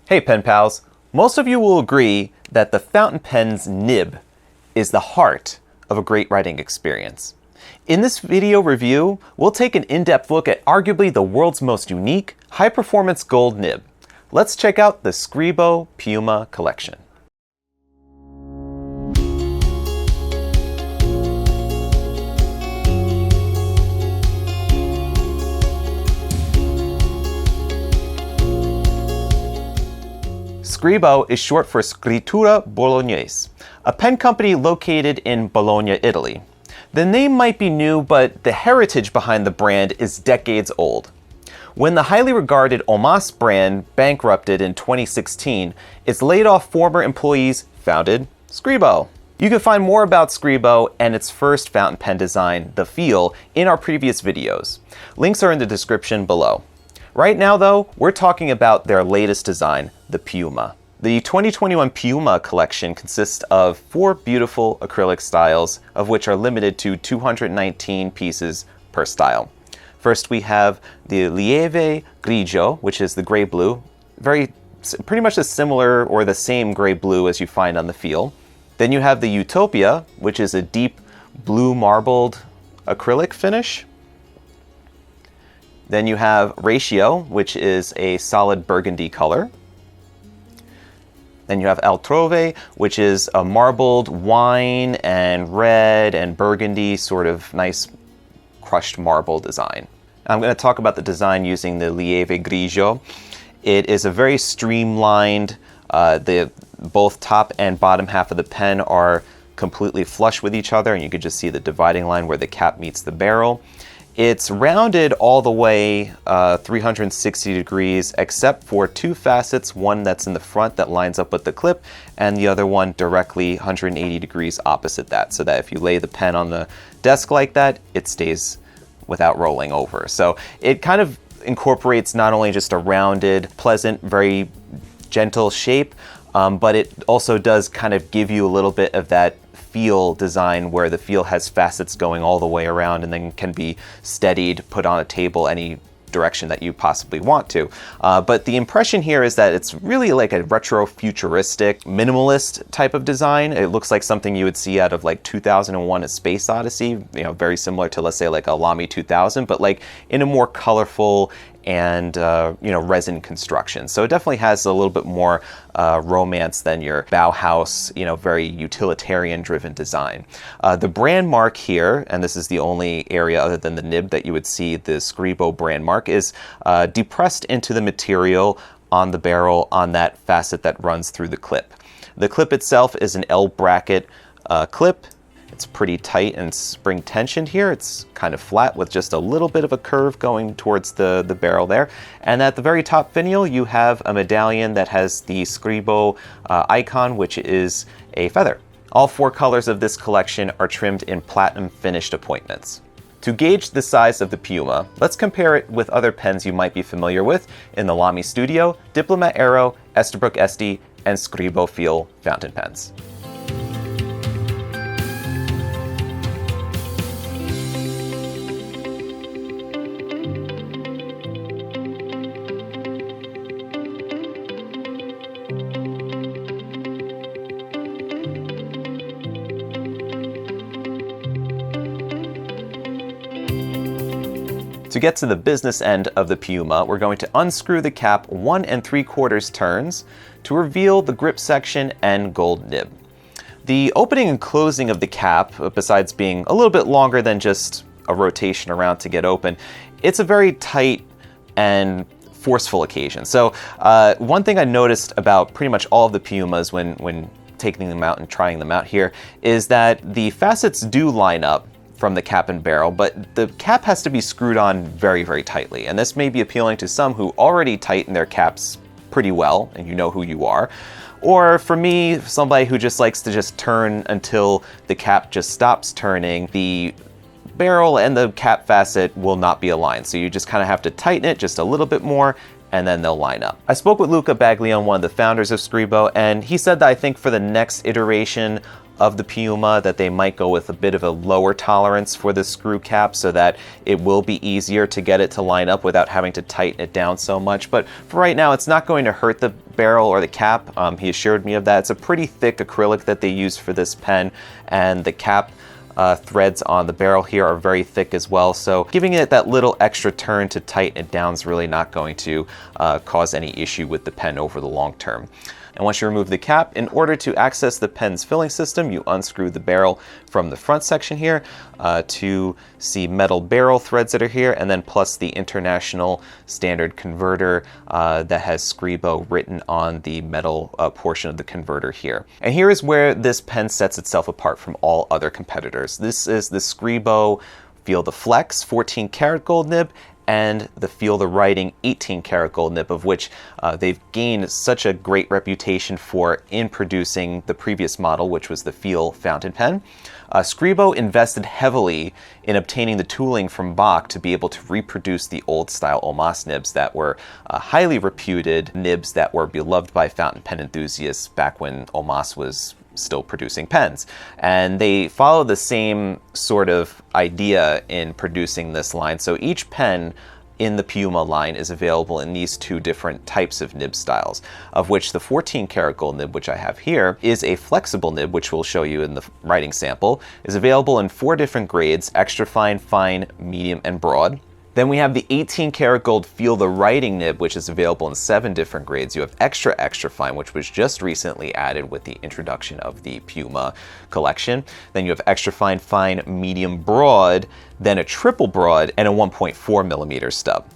Hey pen pals, most of you will agree that the fountain pen's nib is the heart of a great writing experience. In this video review, we'll take an in-depth look at arguably the world's most unique, high-performance gold nib. Let's check out the Scribo Piuma collection. Scribo is short for Scrittura Bolognese, a pen company located in Bologna, Italy. The name might be new, but the heritage behind the brand is decades old. When the highly regarded Omas brand bankrupted in 2016, its laid-off former employees founded Scribo. You can find more about Scribo and its first fountain pen design, the Feel, in our previous videos. Links are in the description below. Right now, though, we're talking about their latest design, the Piuma. The 2021 Piuma collection consists of 4 beautiful acrylic styles, of which are limited to 219 pieces per style. First, we have the Lieve Grigio, which is the gray blue, pretty much as similar or the same gray blue as you find on the Feel. Then you have the Utopia, which is a deep blue marbled acrylic finish. Then you have Ratio, which is a solid burgundy color. Then you have Altrove, which is a marbled wine and red and burgundy, sort of nice crushed marble design. I'm going to talk about the design using the Lieve Grigio. It is a very streamlined, both top and bottom half of the pen are completely flush with each other, and you can just see the dividing line where the cap meets the barrel. It's rounded all the way 360 degrees, except for 2 facets, one that's in the front that lines up with the clip, and the other one directly 180 degrees opposite that, so that if you lay the pen on the desk like that, it stays without rolling over. So it kind of incorporates not only just a rounded, pleasant, very gentle shape, but it also does kind of give you a little bit of that Feel design where the Feel has facets going all the way around and then can be steadied, put on a table any direction that you possibly want to. But the impression here is that it's really like a retro futuristic minimalist type of design. It looks like something you would see out of like 2001: A Space Odyssey, very similar to, let's say, like a Lamy 2000, but like in a more colorful and resin construction. So it definitely has a little bit more romance than your Bauhaus, very utilitarian driven design. The brand mark here, and this is the only area other than the nib that you would see the Scribo brand mark, is depressed into the material on the barrel on that facet that runs through the clip. The clip itself is an L bracket clip. It's pretty tight and spring tensioned here. It's kind of flat with just a little bit of a curve going towards the barrel there. And at the very top finial, you have a medallion that has the Scribo icon, which is a feather. All 4 colors of this collection are trimmed in platinum finished appointments. To gauge the size of the Piuma, let's compare it with other pens you might be familiar with in the Lamy Studio, Diplomat Aero, Esterbrook SD, and Scribo Feel fountain pens. To get to the business end of the Piuma, we're going to unscrew the cap 1 3/4 turns to reveal the grip section and gold nib. The opening and closing of the cap, besides being a little bit longer than just a rotation around to get open, it's a very tight and forceful occasion. So one thing I noticed about pretty much all of the Piumas when taking them out and trying them out here is that the facets do line up from the cap and barrel, but the cap has to be screwed on very, very tightly. And this may be appealing to some who already tighten their caps pretty well, and you know who you are. Or for me, somebody who just likes to just turn until the cap just stops turning, the barrel and the cap facet will not be aligned. So you just kind of have to tighten it just a little bit more, and then they'll line up. I spoke with Luca Baglione, one of the founders of Scribo, and he said that I think for the next iteration of the Piuma that they might go with a bit of a lower tolerance for the screw cap so that it will be easier to get it to line up without having to tighten it down so much. But for right now, it's not going to hurt the barrel or the cap. He assured me of that. It's a pretty thick acrylic that they use for this pen, and the cap threads on the barrel here are very thick as well, so giving it that little extra turn to tighten it down is really not going to cause any issue with the pen over the long term. And once you remove the cap, in order to access the pen's filling system, you unscrew the barrel from the front section here to see metal barrel threads that are here, and then plus the international standard converter that has Scribo written on the metal portion of the converter here. And here is where this pen sets itself apart from all other competitors. This is the Scribo Feel the Flex 14 karat gold nib and the Feel the Writing 18 karat gold nib, of which they've gained such a great reputation for in producing the previous model, which was the Feel fountain pen. Scribo invested heavily in obtaining the tooling from Bach to be able to reproduce the old style Omas nibs that were highly reputed nibs that were beloved by fountain pen enthusiasts back when Omas was still producing pens. And they follow the same sort of idea in producing this line. So each pen in the Piuma line is available in these two different types of nib styles, of which the 14 karat gold nib, which I have here, is a flexible nib, which we'll show you in the writing sample, is available in 4 different grades: extra fine, fine, medium, and broad. Then we have the 18 karat gold Feel the Writing nib, which is available in 7 different grades. You have extra, extra fine, which was just recently added with the introduction of the Piuma collection. Then you have extra fine, fine, medium, broad, then a triple broad, and a 1.4 millimeter stub.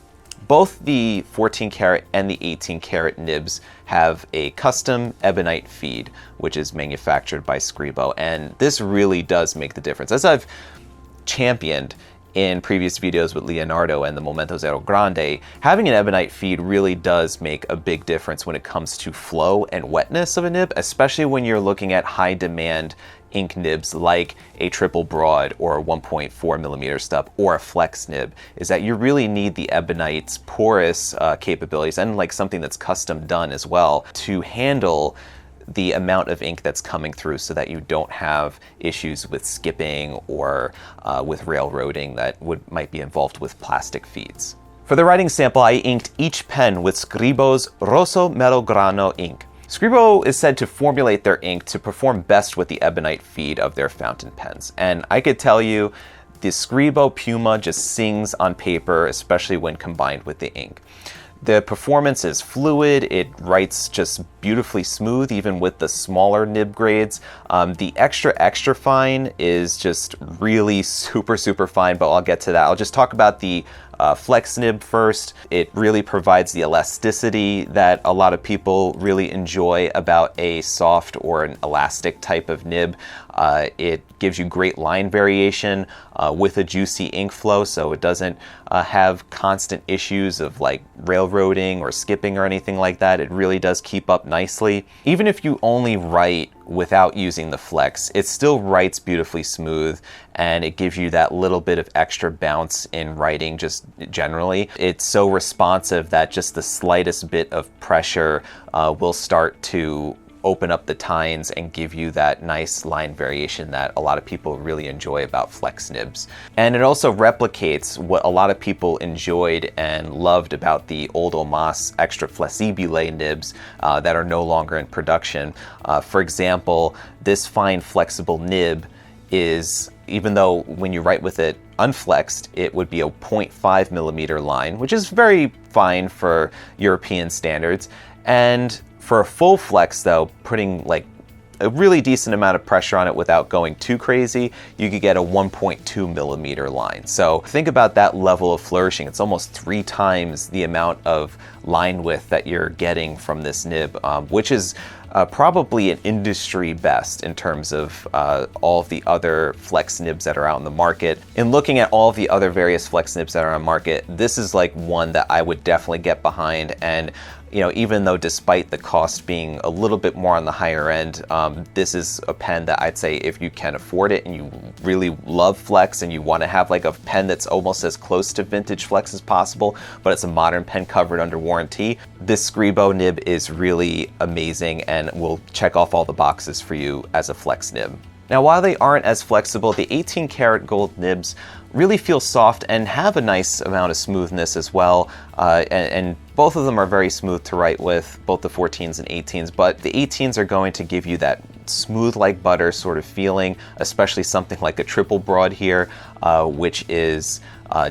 Both the 14 karat and the 18 karat nibs have a custom ebonite feed, which is manufactured by Scribo, and this really does make the difference. As I've championed in previous videos with Leonardo and the Momento Zero Grande, having an ebonite feed really does make a big difference when it comes to flow and wetness of a nib, especially when you're looking at high demand ink nibs like a triple broad or a 1.4 millimeter stub or a flex nib, is that you really need the ebonite's porous capabilities, and like something that's custom done as well, to handle the amount of ink that's coming through, so that you don't have issues with skipping or with railroading that might be involved with plastic feeds. For the writing sample, I inked each pen with Scribo's Rosso Melograno ink. Scribo is said to formulate their ink to perform best with the ebonite feed of their fountain pens, and I could tell you the Scribo Piuma just sings on paper, especially when combined with the ink. The performance is fluid, it writes just beautifully smooth even with the smaller nib grades. The extra, extra fine is just really super, super fine, but I'll get to that. I'll just talk about the flex nib first. It really provides the elasticity that a lot of people really enjoy about a soft or an elastic type of nib. It gives you great line variation with a juicy ink flow, so it doesn't have constant issues of like railroading or skipping or anything like that. It really does keep up nicely. Even if you only write without using the flex, it still writes beautifully smooth, and it gives you that little bit of extra bounce in writing just generally. It's so responsive that just the slightest bit of pressure will start to open up the tines and give you that nice line variation that a lot of people really enjoy about flex nibs. And it also replicates what a lot of people enjoyed and loved about the old Omas extra flexibile nibs that are no longer in production. For example, this fine flexible nib is, even though when you write with it unflexed, it would be a 0.5 millimeter line, which is very fine for European standards. And for a full flex though, putting like a really decent amount of pressure on it without going too crazy, you could get a 1.2 millimeter line. So think about that level of flourishing. It's almost 3 times the amount of line width that you're getting from this nib, which is probably an industry best in terms of all of the other flex nibs that are out in the market. In looking at all of the other various flex nibs that are on market, this is like one that I would definitely get behind. And you know, even though despite the cost being a little bit more on the higher end, this is a pen that I'd say if you can afford it and you really love flex and you want to have like a pen that's almost as close to vintage flex as possible, but it's a modern pen covered under warranty, this Scribo nib is really amazing and will check off all the boxes for you as a flex nib. Now, while they aren't as flexible, the 18 karat gold nibs really feel soft and have a nice amount of smoothness as well. And both of them are very smooth to write with, both the 14s and 18s, but the 18s are going to give you that smooth like butter sort of feeling, especially something like a triple broad here, which is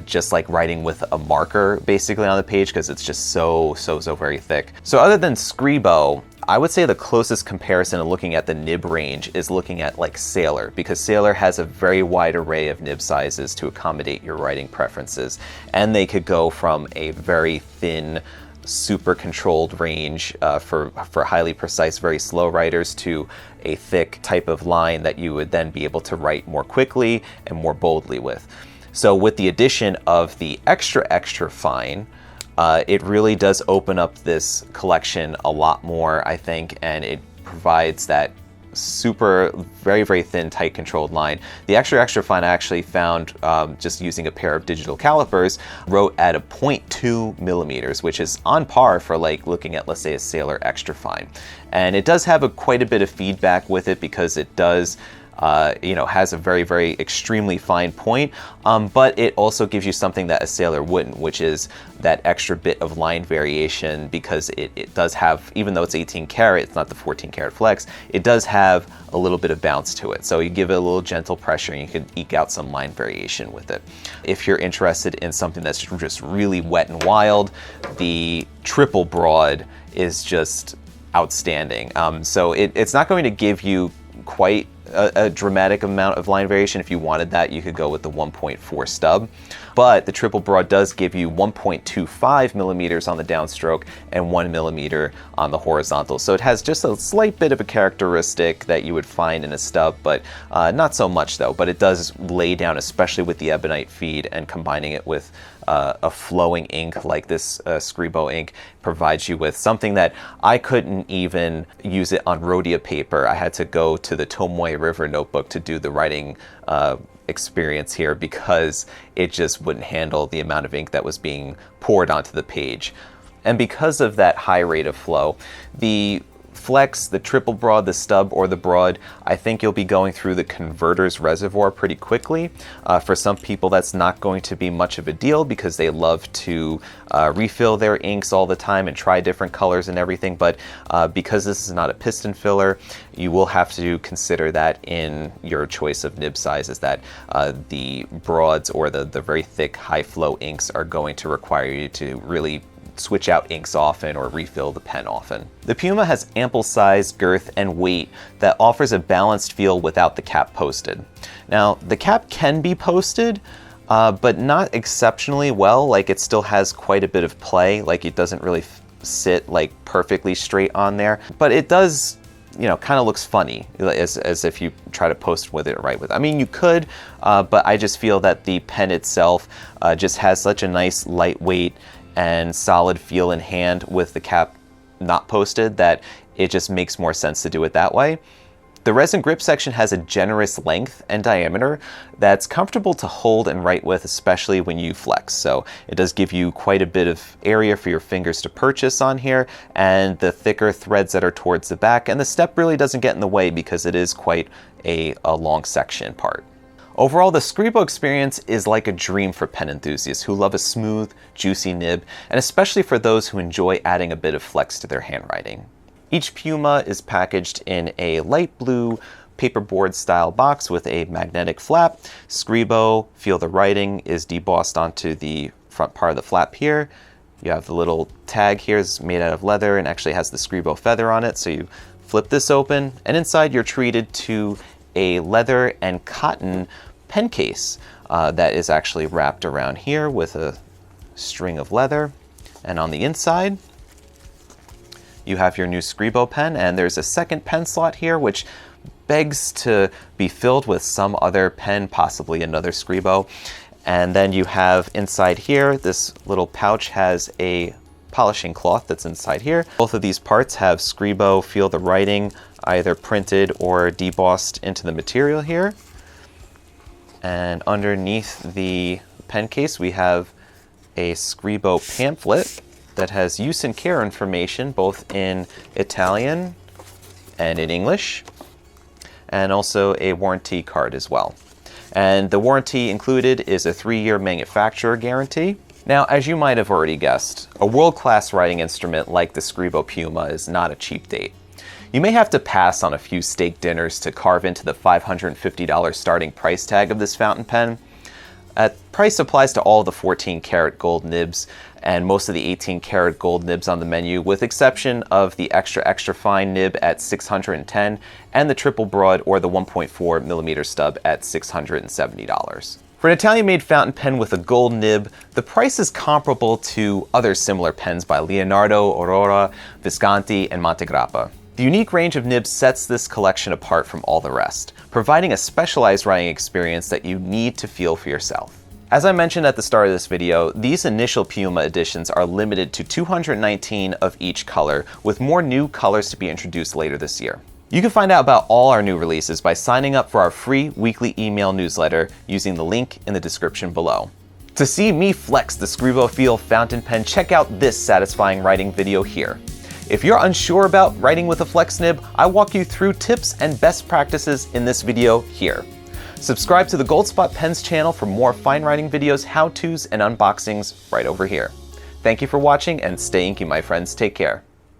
just like writing with a marker basically on the page because it's just so very thick. So other than Scribo, I would say the closest comparison in looking at the nib range is looking at like Sailor, because Sailor has a very wide array of nib sizes to accommodate your writing preferences. And they could go from a very thin, super controlled range for highly precise, very slow writers to a thick type of line that you would then be able to write more quickly and more boldly with. So with the addition of the extra fine, it really does open up this collection a lot more, I think, and it provides that super, very thin, tight controlled line. The extra fine I actually found just using a pair of digital calipers, wrote at a 0.2 millimeters, which is on par for like looking at, let's say, a Sailor extra fine. And it does have quite a bit of feedback with it because it does has a very extremely fine point, but it also gives you something that a Sailor wouldn't, which is that extra bit of line variation, because it does have, even though it's 18 karat, it's not the 14 karat flex, it does have a little bit of bounce to it. So you give it a little gentle pressure and you can eke out some line variation with it. If you're interested in something that's just really wet and wild, the triple broad is just outstanding. So it's not going to give you quite a dramatic amount of line variation. If you wanted that, you could go with the 1.4 stub, but the triple broad does give you 1.25 millimeters on the downstroke and 1 millimeter on the horizontal. So it has just a slight bit of a characteristic that you would find in a stub, but not so much though. But it does lay down, especially with the ebonite feed, and combining it with a flowing ink like this Scribo ink provides you with something that I couldn't even use it on Rhodia paper. I had to go to the Tomoe River notebook to do the writing experience here because it just wouldn't handle the amount of ink that was being poured onto the page. And because of that high rate of flow, the flex, the triple broad, the stub, or the broad, I think you'll be going through the converter's reservoir pretty quickly. For some people, that's not going to be much of a deal because they love to refill their inks all the time and try different colors and everything. But because this is not a piston filler, you will have to consider that in your choice of nib sizes, that the broads or the very thick, high flow inks are going to require you to really switch out inks often or refill the pen often. The Piuma has ample size, girth, and weight that offers a balanced feel without the cap posted. Now, the cap can be posted, but not exceptionally well. Like, it still has quite a bit of play. Like, it doesn't really sit like perfectly straight on there, but it does, kind of looks funny as if you try to post with it or write with it. I mean, you could, but I just feel that the pen itself just has such a nice lightweight and solid feel in hand with the cap not posted that it just makes more sense to do it that way. The resin grip section has a generous length and diameter that's comfortable to hold and write with, especially when you flex. So it does give you quite a bit of area for your fingers to purchase on here, and the thicker threads that are towards the back, and the step really doesn't get in the way because it is quite a long section part. Overall, the Scribo experience is like a dream for pen enthusiasts who love a smooth, juicy nib, and especially for those who enjoy adding a bit of flex to their handwriting. Each Piuma is packaged in a light blue paperboard style box with a magnetic flap. Scribo, Feel the Writing, is debossed onto the front part of the flap here. You have the little tag here, is made out of leather and actually has the Scribo feather on it. So you flip this open, and inside you're treated to a leather and cotton pen case that is actually wrapped around here with a string of leather. And on the inside, you have your new Scribo pen, and there's a second pen slot here, which begs to be filled with some other pen, possibly another Scribo. And then you have inside here, this little pouch has a polishing cloth that's inside here. Both of these parts have Scribo Feel the Writing either printed or debossed into the material here. And underneath the pen case, we have a Scribo pamphlet that has use and care information both in Italian and in English. and also a warranty card as well. And the warranty included is a 3-year manufacturer guarantee. Now, as you might have already guessed, a world-class writing instrument like the Scribo Piuma is not a cheap date. You may have to pass on a few steak dinners to carve into the $550 starting price tag of this fountain pen. Price applies to all the 14-karat gold nibs and most of the 18-karat gold nibs on the menu, with exception of the extra fine nib at $610 and the triple broad or the 1.4 millimeter stub at $670. For an Italian-made fountain pen with a gold nib, the price is comparable to other similar pens by Leonardo, Aurora, Visconti, and Montegrappa. The unique range of nibs sets this collection apart from all the rest, providing a specialized writing experience that you need to feel for yourself. As I mentioned at the start of this video, these initial Piuma editions are limited to 219 of each color, with more new colors to be introduced later this year. You can find out about all our new releases by signing up for our free weekly email newsletter using the link in the description below. To see me flex the Scribo Feel fountain pen, check out this satisfying writing video here. If you're unsure about writing with a flex nib, I walk you through tips and best practices in this video here. Subscribe to the Goldspot Pens channel for more fine writing videos, how-tos, and unboxings right over here. Thank you for watching and stay inky, my friends. Take care.